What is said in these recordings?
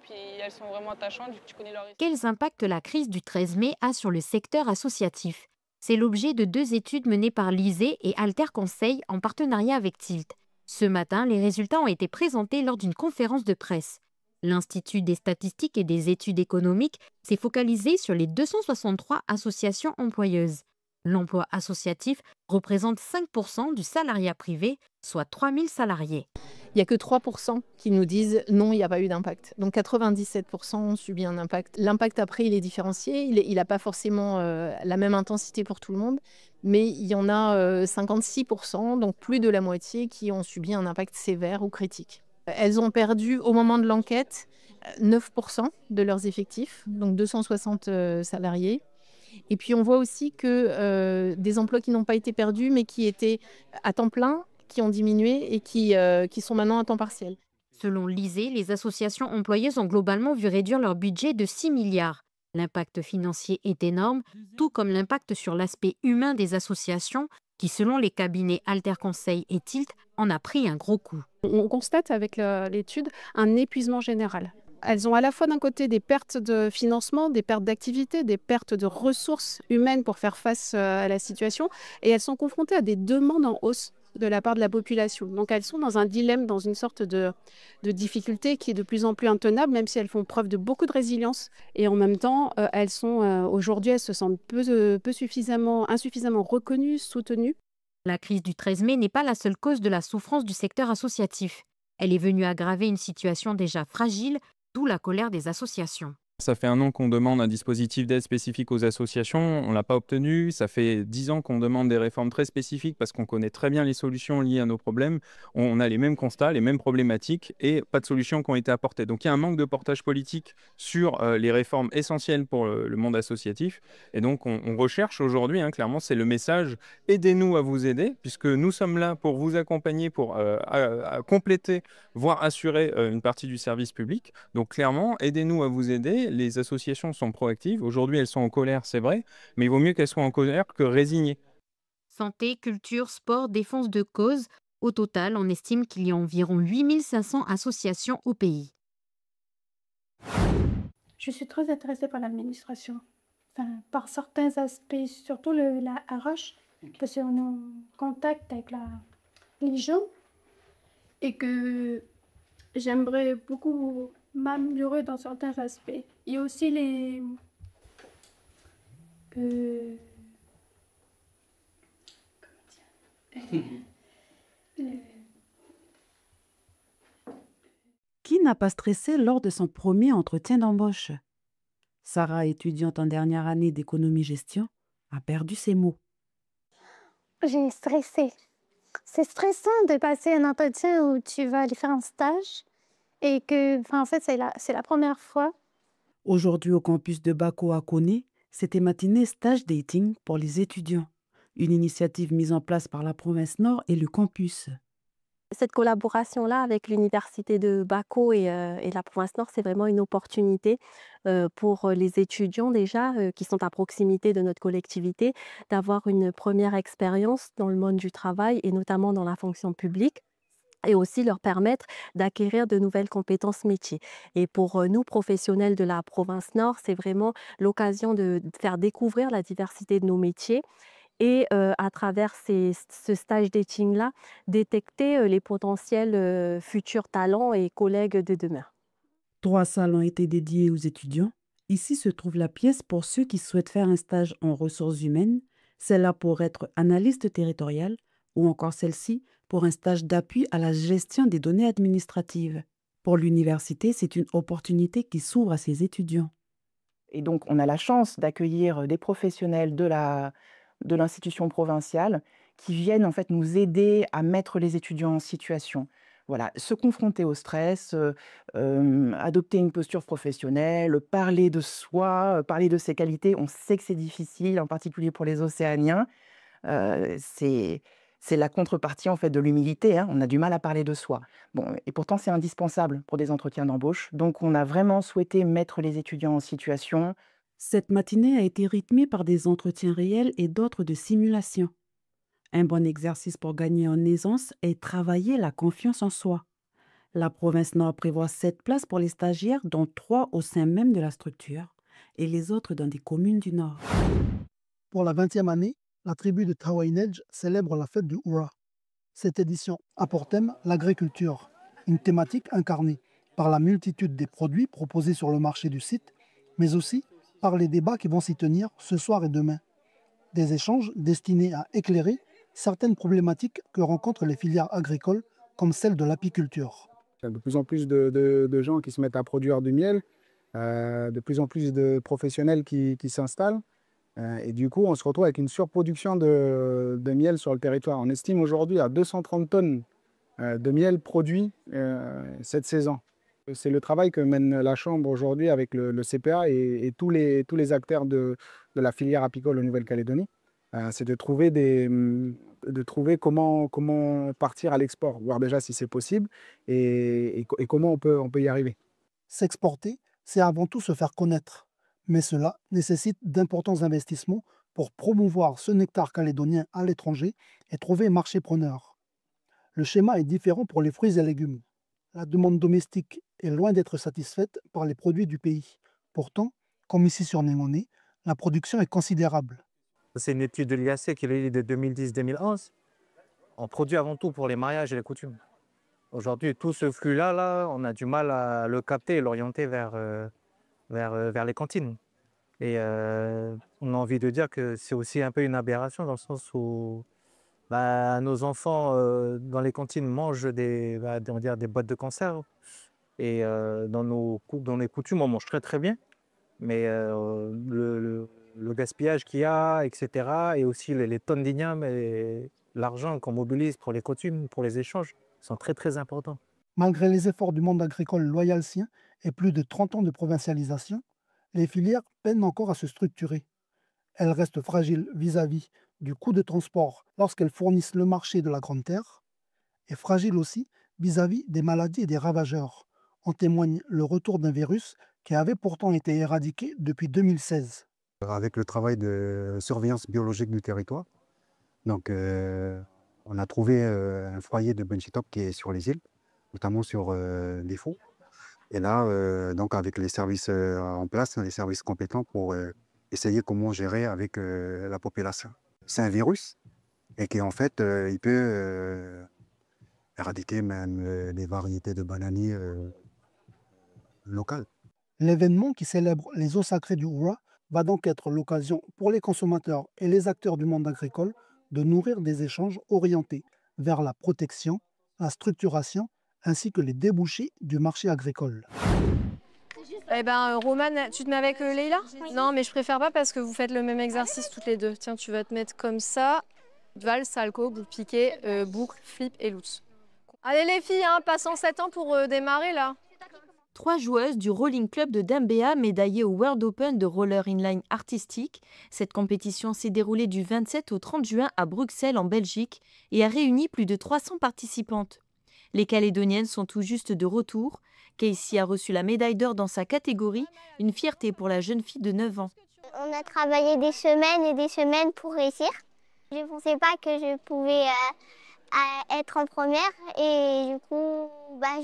puis elles sont vraiment attachantes, vu que tu connais leur histoire. Quels impacts la crise du 13 mai a sur le secteur associatif? C'est l'objet de deux études menées par l'ISEE et Alter Conseil en partenariat avec Tilt. Ce matin, les résultats ont été présentés lors d'une conférence de presse. L'Institut des statistiques et des études économiques s'est focalisé sur les 263 associations employeuses. L'emploi associatif représente 5% du salariat privé, soit 3000 salariés. Il n'y a que 3% qui nous disent non, il n'y a pas eu d'impact. Donc 97% ont subi un impact. L'impact après, il est différencié. Il n'a pas forcément la même intensité pour tout le monde. Mais il y en a 56%, donc plus de la moitié, qui ont subi un impact sévère ou critique. Elles ont perdu, au moment de l'enquête, 9% de leurs effectifs, donc 260 salariés. Et puis on voit aussi que des emplois qui n'ont pas été perdus, mais qui étaient à temps plein, qui ont diminué et qui sont maintenant à temps partiel. Selon l'ISEE, les associations employeuses ont globalement vu réduire leur budget de 6 milliards. L'impact financier est énorme, tout comme l'impact sur l'aspect humain des associations, qui, selon les cabinets Alter Conseil et Tilt, en a pris un gros coup. On constate avec l'étude un épuisement général. Elles ont à la fois d'un côté des pertes de financement, des pertes d'activité, des pertes de ressources humaines pour faire face à la situation, et elles sont confrontées à des demandes en hausse de la part de la population. Donc elles sont dans un dilemme, dans une sorte de difficulté qui est de plus en plus intenable, même si elles font preuve de beaucoup de résilience. Et en même temps, elles sont aujourd'hui, elles se sentent insuffisamment reconnues, soutenues. La crise du 13 mai n'est pas la seule cause de la souffrance du secteur associatif. Elle est venue aggraver une situation déjà fragile, d'où la colère des associations. Ça fait 1 an qu'on demande un dispositif d'aide spécifique aux associations, on ne l'a pas obtenu. Ça fait 10 ans qu'on demande des réformes très spécifiques parce qu'on connaît très bien les solutions liées à nos problèmes. On a les mêmes constats, les mêmes problématiques et pas de solutions qui ont été apportées. Donc il y a un manque de portage politique sur les réformes essentielles pour le monde associatif. Et donc on recherche aujourd'hui, clairement, c'est le message « Aidez-nous à vous aider » puisque nous sommes là pour vous accompagner, pour à compléter, voire assurer une partie du service public. Donc clairement, aidez-nous à vous aider. Les associations sont proactives. Aujourd'hui, elles sont en colère, c'est vrai, mais il vaut mieux qu'elles soient en colère que résignées. Santé, culture, sport, défense de cause. Au total, on estime qu'il y a environ 8500 associations au pays. Je suis très intéressée par l'administration, par certains aspects, surtout la RH, parce qu'on est en contact avec les gens et que j'aimerais beaucoup m'améliorer dans certains aspects. Il y a aussi comment dire? Qui n'a pas stressé lors de son premier entretien d'embauche? Sarah, étudiante en dernière année d'économie-gestion, a perdu ses mots. J'ai stressé. C'est stressant de passer un entretien où tu vas aller faire un stage et que, en fait, c'est la première fois. Aujourd'hui, au campus de Bako à Koné, c'était matinée stage dating pour les étudiants. Une initiative mise en place par la province Nord et le campus. Cette collaboration-là avec l'université de Bako et la province Nord, c'est vraiment une opportunité pour les étudiants déjà qui sont à proximité de notre collectivité, d'avoir une première expérience dans le monde du travail et notamment dans la fonction publique, et aussi leur permettre d'acquérir de nouvelles compétences métiers. Et pour nous, professionnels de la province Nord, c'est vraiment l'occasion de faire découvrir la diversité de nos métiers et à travers ce stage dating-là, détecter les potentiels futurs talents et collègues de demain. 3 salles ont été dédiées aux étudiants. Ici se trouve la pièce pour ceux qui souhaitent faire un stage en ressources humaines, celle-là pour être analyste territorial ou encore celle-ci pour un stage d'appui à la gestion des données administratives. Pour l'université, c'est une opportunité qui s'ouvre à ses étudiants. Et donc, on a la chance d'accueillir des professionnels de l'institution provinciale qui viennent en fait nous aider à mettre les étudiants en situation. Voilà, se confronter au stress, adopter une posture professionnelle, parler de soi, parler de ses qualités. On sait que c'est difficile, en particulier pour les Océaniens. C'est la contrepartie en fait de l'humilité, hein. On a du mal à parler de soi. Bon, et pourtant c'est indispensable pour des entretiens d'embauche. Donc on a vraiment souhaité mettre les étudiants en situation. Cette matinée a été rythmée par des entretiens réels et d'autres de simulation. Un bon exercice pour gagner en aisance est travailler la confiance en soi. La province Nord prévoit 7 places pour les stagiaires, dont 3 au sein même de la structure, et les autres dans des communes du Nord. Pour la 20e année, la tribu de Tawainej célèbre la fête du Oura. Cette édition a pour thème l'agriculture, une thématique incarnée par la multitude des produits proposés sur le marché du site, mais aussi par les débats qui vont s'y tenir ce soir et demain. Des échanges destinés à éclairer certaines problématiques que rencontrent les filières agricoles, comme celle de l'apiculture. Il y a de plus en plus de gens qui se mettent à produire du miel, de plus en plus de professionnels qui s'installent. Et du coup, on se retrouve avec une surproduction de miel sur le territoire. On estime aujourd'hui à 230 tonnes de miel produit cette saison. C'est le travail que mène la Chambre aujourd'hui avec le CPA et tous les acteurs de la filière apicole en Nouvelle-Calédonie. C'est de trouver comment partir à l'export, voir déjà si c'est possible et comment on peut y arriver. S'exporter, c'est avant tout se faire connaître. Mais cela nécessite d'importants investissements pour promouvoir ce nectar calédonien à l'étranger et trouver marché preneur. Le schéma est différent pour les fruits et légumes. La demande domestique est loin d'être satisfaite par les produits du pays. Pourtant, comme ici sur Némoné, la production est considérable. C'est une étude de l'IAC qui est de 2010-2011. On produit avant tout pour les mariages et les coutumes. Aujourd'hui, tout ce flux-là, on a du mal à le capter et l'orienter vers les cantines. Et on a envie de dire que c'est aussi un peu une aberration dans le sens où nos enfants dans les cantines mangent des boîtes de conserve. Et dans les coutumes, on mange très très bien. Mais le gaspillage qu'il y a, etc. Et aussi les tonnes d'igname et l'argent qu'on mobilise pour les coutumes, pour les échanges, sont très très importants. Malgré les efforts du monde agricole loyaltien et plus de 30 ans de provincialisation, les filières peinent encore à se structurer. Elles restent fragiles vis-à-vis du coût de transport lorsqu'elles fournissent le marché de la Grande Terre, et fragiles aussi vis-à-vis des maladies et des ravageurs. En témoigne le retour d'un virus qui avait pourtant été éradiqué depuis 2016. Avec le travail de surveillance biologique du territoire, donc, on a trouvé un foyer de Benchitop qui est sur les îles, notamment sur les Faux. Et là, donc avec les services en place, les services compétents pour essayer comment gérer avec la population. C'est un virus et qui en fait, il peut éradiquer même les variétés de bananiers locales. L'événement qui célèbre les eaux sacrées du Oura va donc être l'occasion pour les consommateurs et les acteurs du monde agricole de nourrir des échanges orientés vers la protection, la structuration ainsi que les débouchés du marché agricole. Eh ben, Romane, tu te mets avec Leïla? Oui. Non, mais je préfère pas parce que vous faites le même exercice toutes les deux. Tiens, tu vas te mettre comme ça. Valse, salco, boucle piqué, boucle, flip et loose. Allez les filles, passons 7 ans pour démarrer là. 3 joueuses du Rolling Club de Dembéa médaillées au World Open de roller inline artistique. Cette compétition s'est déroulée du 27 au 30 juin à Bruxelles en Belgique et a réuni plus de 300 participantes. Les Calédoniennes sont tout juste de retour. Casey a reçu la médaille d'or dans sa catégorie, une fierté pour la jeune fille de 9 ans. On a travaillé des semaines et des semaines pour réussir. Je ne pensais pas que je pouvais être en première et du coup,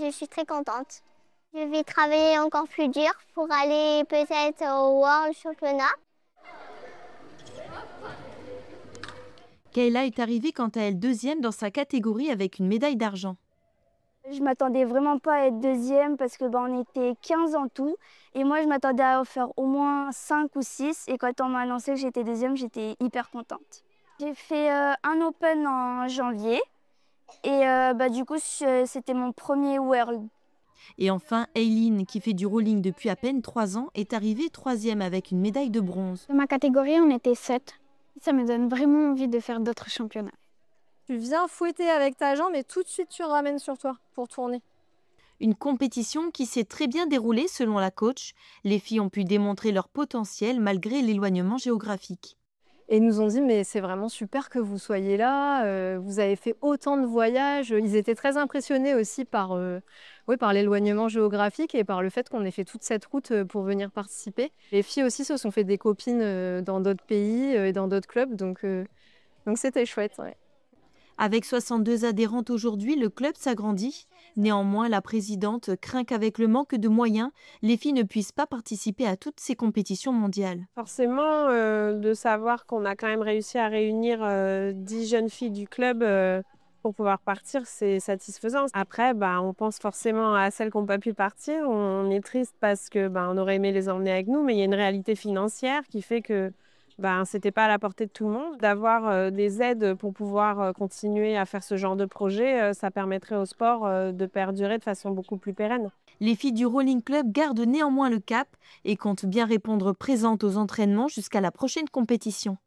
je suis très contente. Je vais travailler encore plus dur pour aller peut-être au World Championnat. Kayla est arrivée quant à elle deuxième dans sa catégorie avec une médaille d'argent. Je m'attendais vraiment pas à être deuxième parce que on était 15 en tout. Et moi, je m'attendais à faire au moins 5 ou 6. Et quand on m'a annoncé que j'étais deuxième, j'étais hyper contente. J'ai fait un Open en janvier. Et du coup, c'était mon premier World. Et enfin, Aileen, qui fait du rolling depuis à peine 3 ans, est arrivée troisième avec une médaille de bronze. Dans ma catégorie, on était 7. Ça me donne vraiment envie de faire d'autres championnats. Tu viens fouetter avec ta jambe et tout de suite tu ramènes sur toi pour tourner. Une compétition qui s'est très bien déroulée selon la coach. Les filles ont pu démontrer leur potentiel malgré l'éloignement géographique. Et ils nous ont dit mais c'est vraiment super que vous soyez là, vous avez fait autant de voyages. Ils étaient très impressionnés aussi par l'éloignement géographique et par le fait qu'on ait fait toute cette route pour venir participer. Les filles aussi se sont fait des copines dans d'autres pays et dans d'autres clubs, donc c'était chouette. Ouais. Avec 62 adhérentes aujourd'hui, le club s'agrandit. Néanmoins, la présidente craint qu'avec le manque de moyens, les filles ne puissent pas participer à toutes ces compétitions mondiales. Forcément, de savoir qu'on a quand même réussi à réunir 10 jeunes filles du club pour pouvoir partir, c'est satisfaisant. Après, on pense forcément à celles qui n'ont pas pu partir. On est triste parce que on aurait aimé les emmener avec nous, mais il y a une réalité financière qui fait que c'était pas à la portée de tout le monde. D'avoir des aides pour pouvoir continuer à faire ce genre de projet, ça permettrait au sport de perdurer de façon beaucoup plus pérenne. Les filles du Rolling Club gardent néanmoins le cap et comptent bien répondre présentes aux entraînements jusqu'à la prochaine compétition.